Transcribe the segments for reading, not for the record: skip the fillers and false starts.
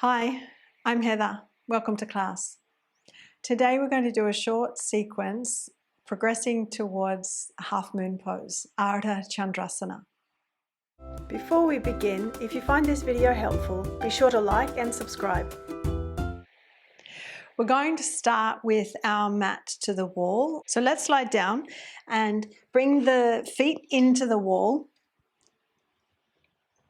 Hi, I'm Heather. Welcome to class. Today we're going to do a short sequence progressing towards a half moon pose, Ardha Chandrasana. Before we begin, if you find this video helpful, be sure to like and subscribe. We're going to start with our mat to the wall. So let's slide down and bring the feet into the wall.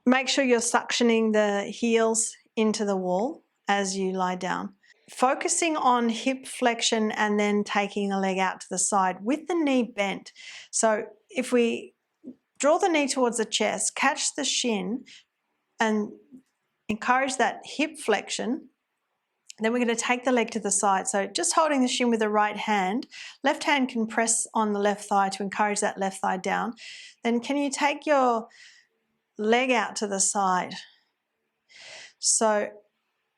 Make sure you're suctioning the heels into the wall as you lie down. Focusing on hip flexion and then taking the leg out to the side with the knee bent. So if we draw the knee towards the chest, catch the shin and encourage that hip flexion, then we're going to take the leg to the side. So just holding the shin with the right hand, left hand can press on the left thigh to encourage that left thigh down. Then can you take your leg out to the side? So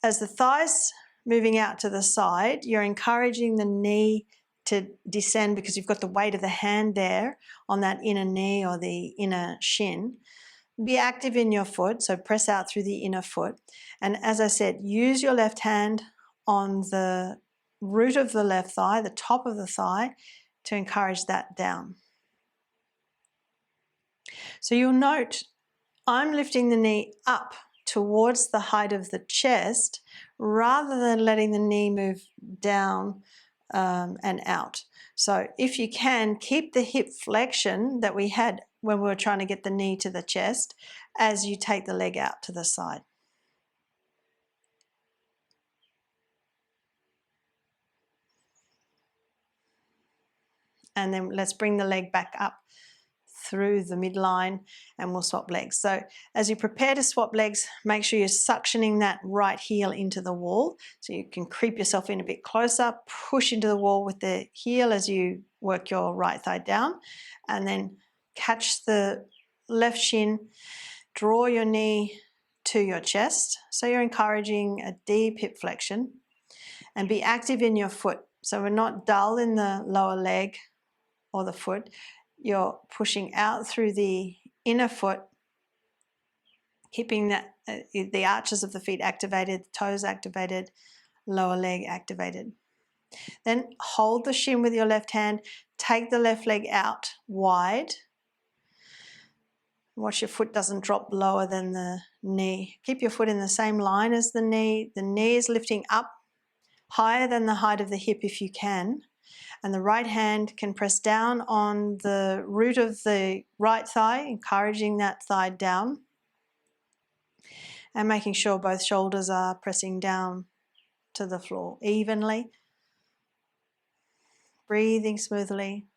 as the thighs moving out to the side, you're encouraging the knee to descend because you've got the weight of the hand there on that inner knee or the inner shin. Be active in your foot, so press out through the inner foot. And as I said, use your left hand on the root of the left thigh, the top of the thigh, to encourage that down. So you'll note I'm lifting the knee up towards the height of the chest rather than letting the knee move down and out. So if you can, keep the hip flexion that we had when we were trying to get the knee to the chest as you take the leg out to the side. And then let's bring the leg back up through the midline and we'll swap legs. So as you prepare to swap legs, make sure you're suctioning that right heel into the wall. So you can creep yourself in a bit closer, push into the wall with the heel as you work your right thigh down, and then catch the left shin, draw your knee to your chest. So you're encouraging a deep hip flexion and be active in your foot. So we're not dull in the lower leg or the foot. You're pushing out through the inner foot, keeping that the arches of the feet activated, toes activated, lower leg activated. Then hold the shin with your left hand, take the left leg out wide. Watch your foot doesn't drop lower than the knee. Keep your foot in the same line as the knee. The knee is lifting up higher than the height of the hip if you can. And the right hand can press down on the root of the right thigh, encouraging that thigh down. And making sure both shoulders are pressing down to the floor evenly. Breathing smoothly.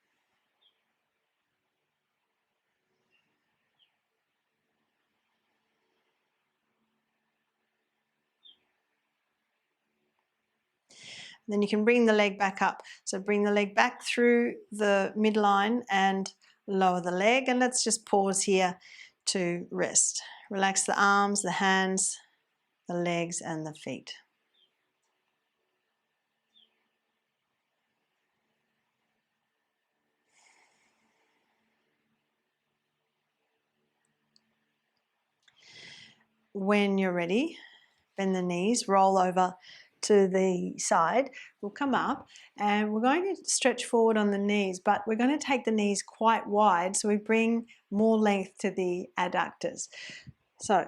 Then you can bring the leg back up. So bring the leg back through the midline and lower the leg. And let's just pause here to rest. Relax the arms, the hands, the legs and the feet. When you're ready, bend the knees, roll over to the side. We'll come up and we're going to stretch forward on the knees, but we're going to take the knees quite wide so we bring more length to the adductors. So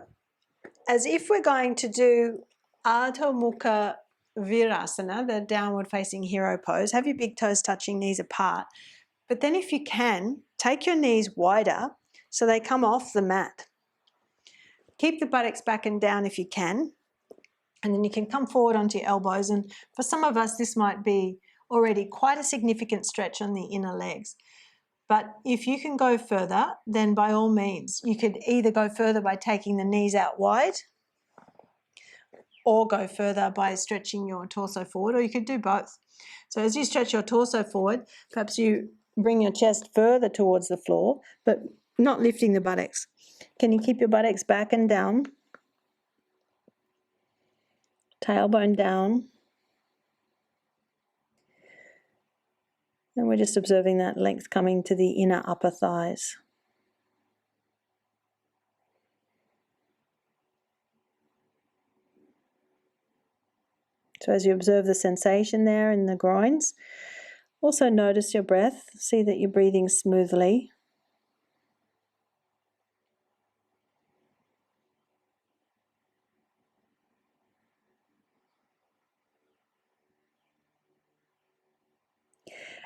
as if we're going to do Adho Mukha Virasana, the downward facing hero pose, have your big toes touching, knees apart. But then if you can, take your knees wider so they come off the mat. Keep the buttocks back and down if you can. And then you can come forward onto your elbows. And for some of us, this might be already quite a significant stretch on the inner legs. But if you can go further, then by all means, you could either go further by taking the knees out wide or go further by stretching your torso forward, or you could do both. So as you stretch your torso forward, perhaps you bring your chest further towards the floor, but not lifting the buttocks. Can you keep your buttocks back and down? Tailbone down. And we're just observing that length coming to the inner upper thighs. So as you observe the sensation there in the groins, also notice your breath. See that you're breathing smoothly.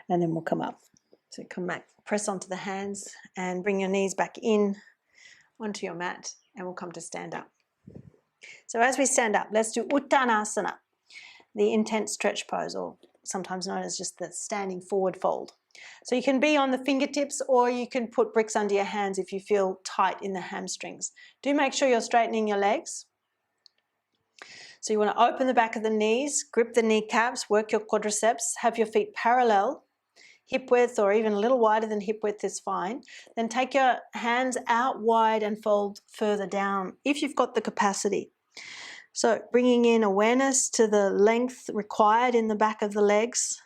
And then we'll come up. So come back, press onto the hands and bring your knees back in onto your mat, and we'll come to stand up. So as we stand up, let's do Uttanasana, the intense stretch pose, or sometimes known as just the standing forward fold. So you can be on the fingertips, or you can put bricks under your hands if you feel tight in the hamstrings. Do make sure you're straightening your legs. So you want to open the back of the knees, grip the kneecaps, work your quadriceps, have your feet parallel, hip width or even a little wider than hip width is fine. Then take your hands out wide and fold further down if you've got the capacity. So bringing in awareness to the length required in the back of the legs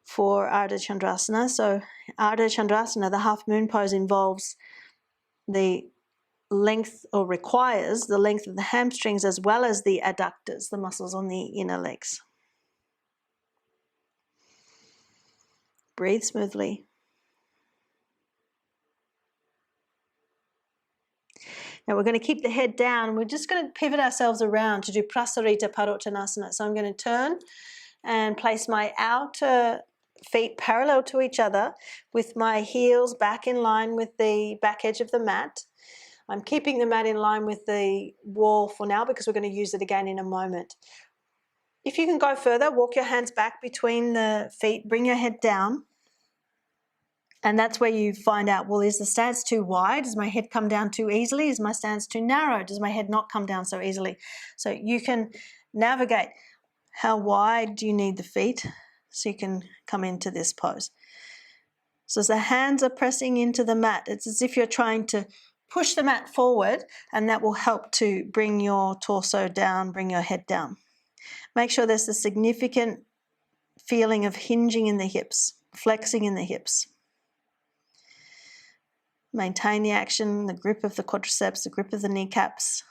for Ardha Chandrasana. So Ardha Chandrasana, the half moon pose, involves the length, or requires the length of the hamstrings as well as the adductors, the muscles on the inner legs. Breathe smoothly. Now we're going to keep the head down. We're just going to pivot ourselves around to do Prasarita Padottanasana. So I'm going to turn and place my outer feet parallel to each other with my heels back in line with the back edge of the mat. I'm keeping the mat in line with the wall for now because we're going to use it again in a moment. If you can go further, walk your hands back between the feet, bring your head down. And that's where you find out, well, is the stance too wide? Does my head come down too easily? Is my stance too narrow? Does my head not come down so easily? So you can navigate how wide do you need the feet so you can come into this pose. So as the hands are pressing into the mat, it's as if you're trying to push the mat forward, and that will help to bring your torso down, bring your head down. Make sure there's a significant feeling of hinging in the hips, flexing in the hips. Maintain the action, the grip of the quadriceps, the grip of the kneecaps.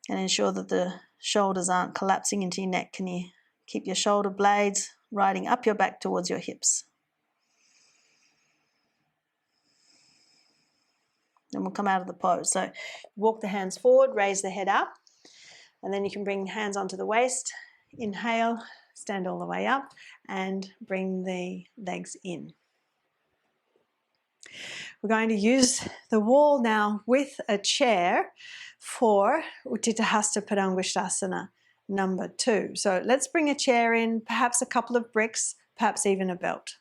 And ensure that the shoulders aren't collapsing into your neck. Can you keep your shoulder blades riding up your back towards your hips? And we'll come out of the pose. So walk the hands forward, raise the head up, and then you can bring hands onto the waist. Inhale, stand all the way up, and bring the legs in. We're going to use the wall now with a chair for Utthita Hasta Padangusthasana number 2. So let's bring a chair in, perhaps a couple of bricks, perhaps even a belt.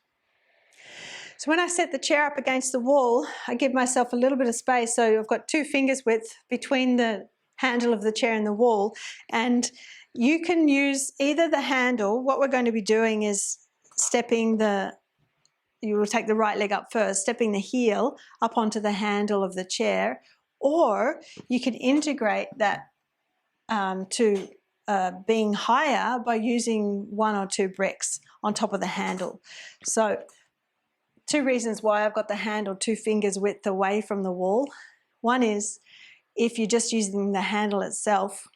So when I set the chair up against the wall, I give myself a little bit of space. So I've got 2 fingers width between the handle of the chair and the wall. And you can use either the handle. What we're going to be doing is you will take the right leg up first, stepping the heel up onto the handle of the chair, or you can integrate that to being higher by using 1 or 2 bricks on top of the handle. So 2 reasons why I've got the handle 2 fingers width away from the wall. One is if you're just using the handle itself,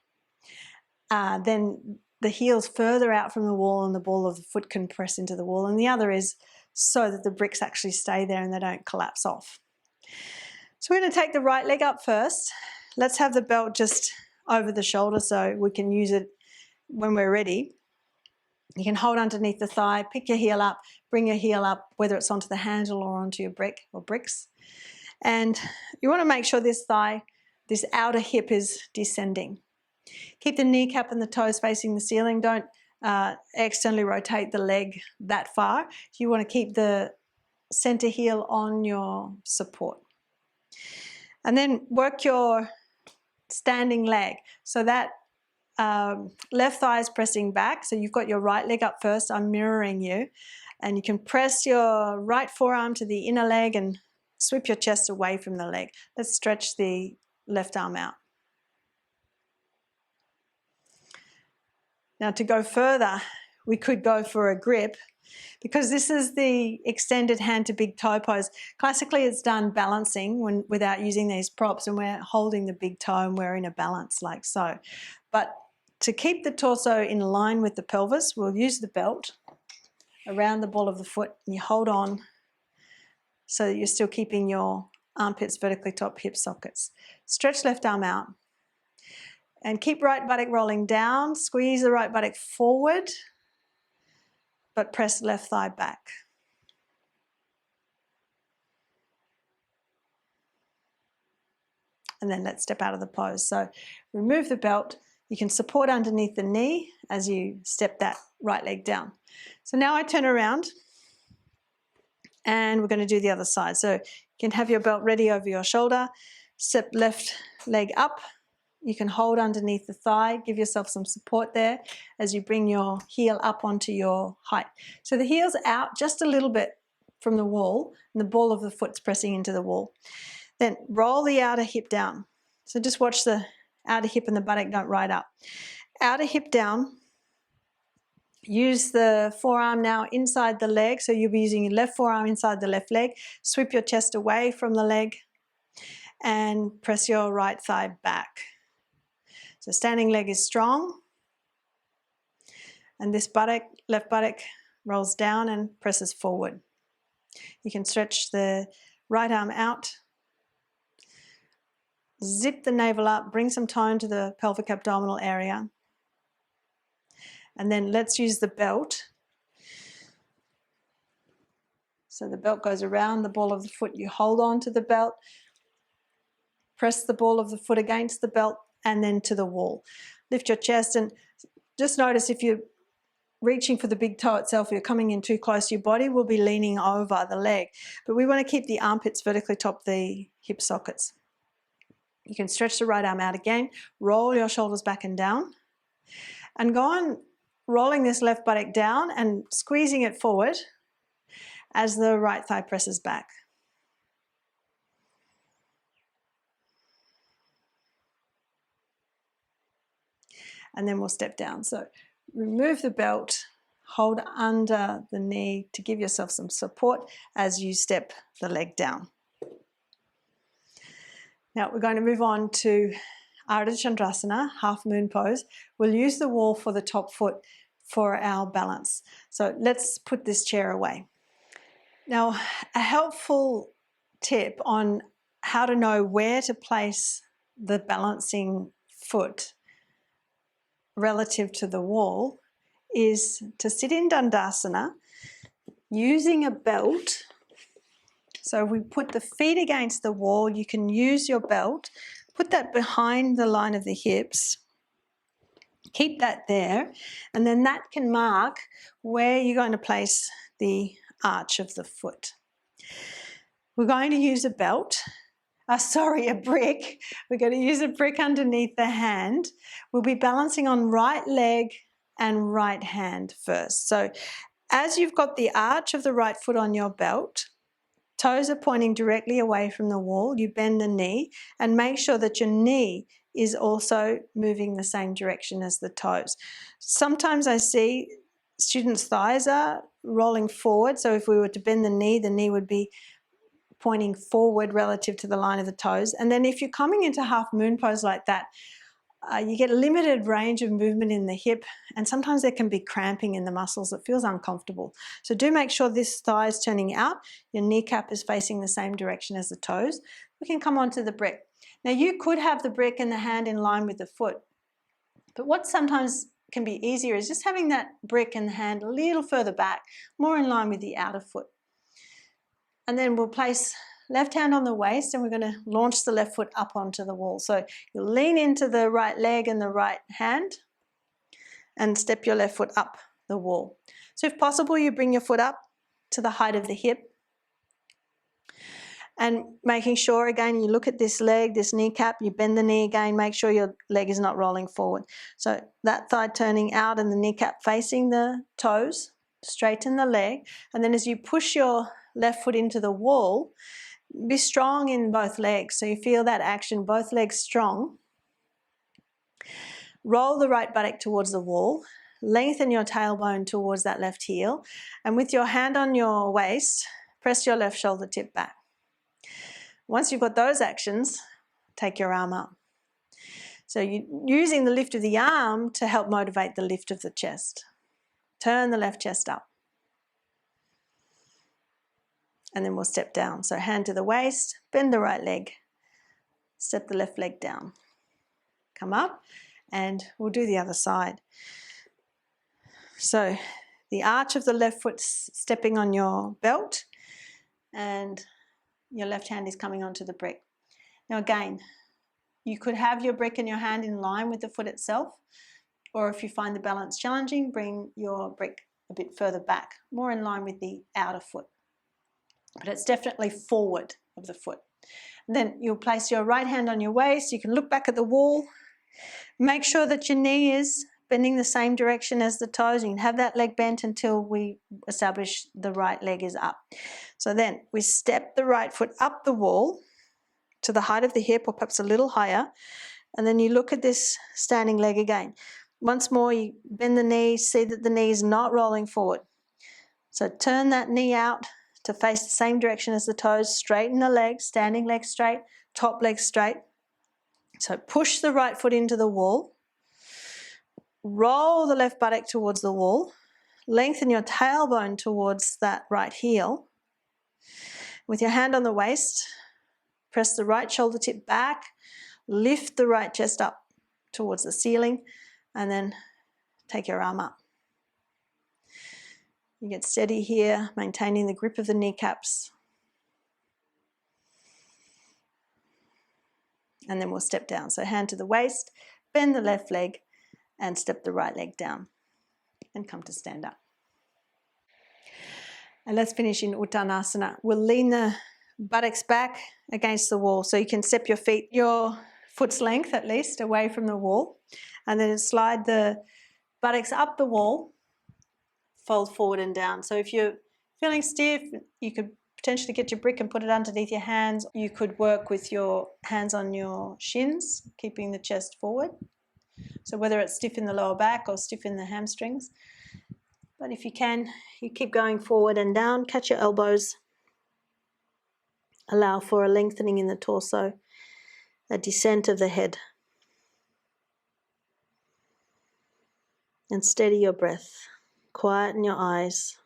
then the heel's further out from the wall and the ball of the foot can press into the wall. And the other is so that the bricks actually stay there and they don't collapse off. So we're going to take the right leg up first. Let's have the belt just over the shoulder so we can use it when we're ready. You can hold underneath the thigh, pick your heel up, bring your heel up, whether it's onto the handle or onto your brick or bricks. And you want to make sure this outer hip is descending. Keep the kneecap and the toes facing the ceiling. Don't externally rotate the leg that far. You want to keep the center heel on your support. And then work your standing leg. So that left thigh is pressing back. So you've got your right leg up first. I'm mirroring you. And you can press your right forearm to the inner leg and sweep your chest away from the leg. Let's stretch the left arm out. Now to go further, we could go for a grip. Because this is the extended hand to big toe pose. Classically, it's done balancing without using these props, and we're holding the big toe and we're in a balance like so. But to keep the torso in line with the pelvis, we'll use the belt around the ball of the foot, and you hold on so that you're still keeping your armpits vertically top, hip sockets. Stretch left arm out. And keep right buttock rolling down, squeeze the right buttock forward, but press left thigh back. And then let's step out of the pose. So remove the belt. You can support underneath the knee as you step that right leg down. So now I turn around and we're going to do the other side. So you can have your belt ready over your shoulder, step left leg up. You can hold underneath the thigh, give yourself some support there as you bring your heel up onto your height. So the heel's out just a little bit from the wall and the ball of the foot's pressing into the wall. Then roll the outer hip down. So just watch the outer hip and the buttock go right up. Outer hip down. Use the forearm now inside the leg. So you'll be using your left forearm inside the left leg. Sweep your chest away from the leg and press your right thigh back. So standing leg is strong, and this buttock, left buttock, rolls down and presses forward. You can stretch the right arm out, zip the navel up, bring some tone to the pelvic abdominal area, and then let's use the belt. So the belt goes around the ball of the foot, you hold on to the belt, press the ball of the foot against the belt, and then to the wall. Lift your chest and just notice if you're reaching for the big toe itself, you're coming in too close, your body will be leaning over the leg. But we want to keep the armpits vertically top the hip sockets. You can stretch the right arm out again, roll your shoulders back and down, and go on rolling this left buttock down and squeezing it forward as the right thigh presses back. And then we'll step down. So remove the belt, hold under the knee to give yourself some support as you step the leg down. Now we're going to move on to Ardha Chandrasana, half moon pose. We'll use the wall for the top foot for our balance. So let's put this chair away. Now, a helpful tip on how to know where to place the balancing foot relative to the wall is to sit in Dandasana using a belt. So we put the feet against the wall, you can use your belt, put that behind the line of the hips, keep that there, and then that can mark where you're going to place the arch of the foot. We're going to use a belt. A brick. We're going to use a brick underneath the hand. We'll be balancing on right leg and right hand first. So as you've got the arch of the right foot on your belt, toes are pointing directly away from the wall, you bend the knee and make sure that your knee is also moving the same direction as the toes. Sometimes I see students' thighs are rolling forward, so if we were to bend the knee would be pointing forward relative to the line of the toes. And then if you're coming into half moon pose like that, you get a limited range of movement in the hip, and sometimes there can be cramping in the muscles. It feels uncomfortable. So do make sure this thigh is turning out, your kneecap is facing the same direction as the toes. We can come onto the brick. Now you could have the brick and the hand in line with the foot, but what sometimes can be easier is just having that brick and the hand a little further back, more in line with the outer foot. And then we'll place left hand on the waist and we're going to launch the left foot up onto the wall. So you'll lean into the right leg and the right hand and step your left foot up the wall. So if possible, you bring your foot up to the height of the hip and making sure, again, you look at this leg, this kneecap, you bend the knee again, make sure your leg is not rolling forward. So that thigh turning out and the kneecap facing the toes, straighten the leg, and then as you push your left foot into the wall, be strong in both legs. So you feel that action, both legs strong. Roll the right buttock towards the wall, lengthen your tailbone towards that left heel, and with your hand on your waist, press your left shoulder tip back. Once you've got those actions, take your arm up. So you're using the lift of the arm to help motivate the lift of the chest. Turn the left chest up. And then we'll step down. So hand to the waist, bend the right leg, step the left leg down. Come up, and we'll do the other side. So the arch of the left foot stepping on your belt, and your left hand is coming onto the brick. Now again, you could have your brick and your hand in line with the foot itself, or if you find the balance challenging, bring your brick a bit further back, more in line with the outer foot. But it's definitely forward of the foot. And then you'll place your right hand on your waist. You can look back at the wall. Make sure that your knee is bending the same direction as the toes. You can have that leg bent until we establish the right leg is up. So then we step the right foot up the wall to the height of the hip, or perhaps a little higher. And then you look at this standing leg again. Once more, you bend the knee, see that the knee is not rolling forward. So turn that knee out to face the same direction as the toes, straighten the leg, standing leg straight, top leg straight. So push the right foot into the wall, roll the left buttock towards the wall, lengthen your tailbone towards that right heel. With your hand on the waist, press the right shoulder tip back, lift the right chest up towards the ceiling, and then take your arm up. You get steady here, maintaining the grip of the kneecaps. And then we'll step down. So hand to the waist, bend the left leg, and step the right leg down. And come to stand up. And let's finish in Uttanasana. We'll lean the buttocks back against the wall. So you can step your feet, your foot's length at least, away from the wall. And then slide the buttocks up the wall, fold forward and down. So if you're feeling stiff, you could potentially get your brick and put it underneath your hands. You could work with your hands on your shins, keeping the chest forward. So whether it's stiff in the lower back or stiff in the hamstrings. But if you can, you keep going forward and down, catch your elbows. Allow for a lengthening in the torso, a descent of the head. And steady your breath. Quieten your eyes.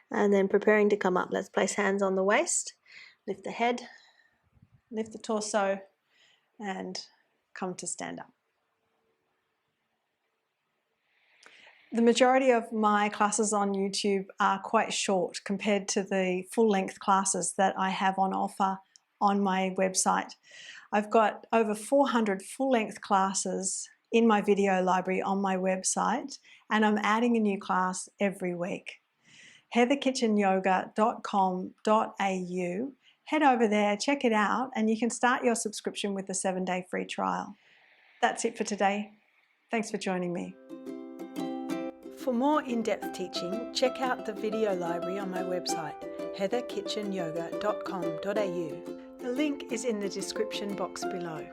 And then preparing to come up, let's place hands on the waist, lift the head, lift the torso, and come to stand up. The majority of my classes on YouTube are quite short compared to the full-length classes that I have on offer on my website. I've got over 400 full-length classes in my video library on my website, and I'm adding a new class every week. heatherkitchenyoga.com.au. Head over there, check it out, and you can start your subscription with a 7-day free trial. That's it for today. Thanks for joining me. For more in-depth teaching, check out the video library on my website, heatherkitchenyoga.com.au. The link is in the description box below.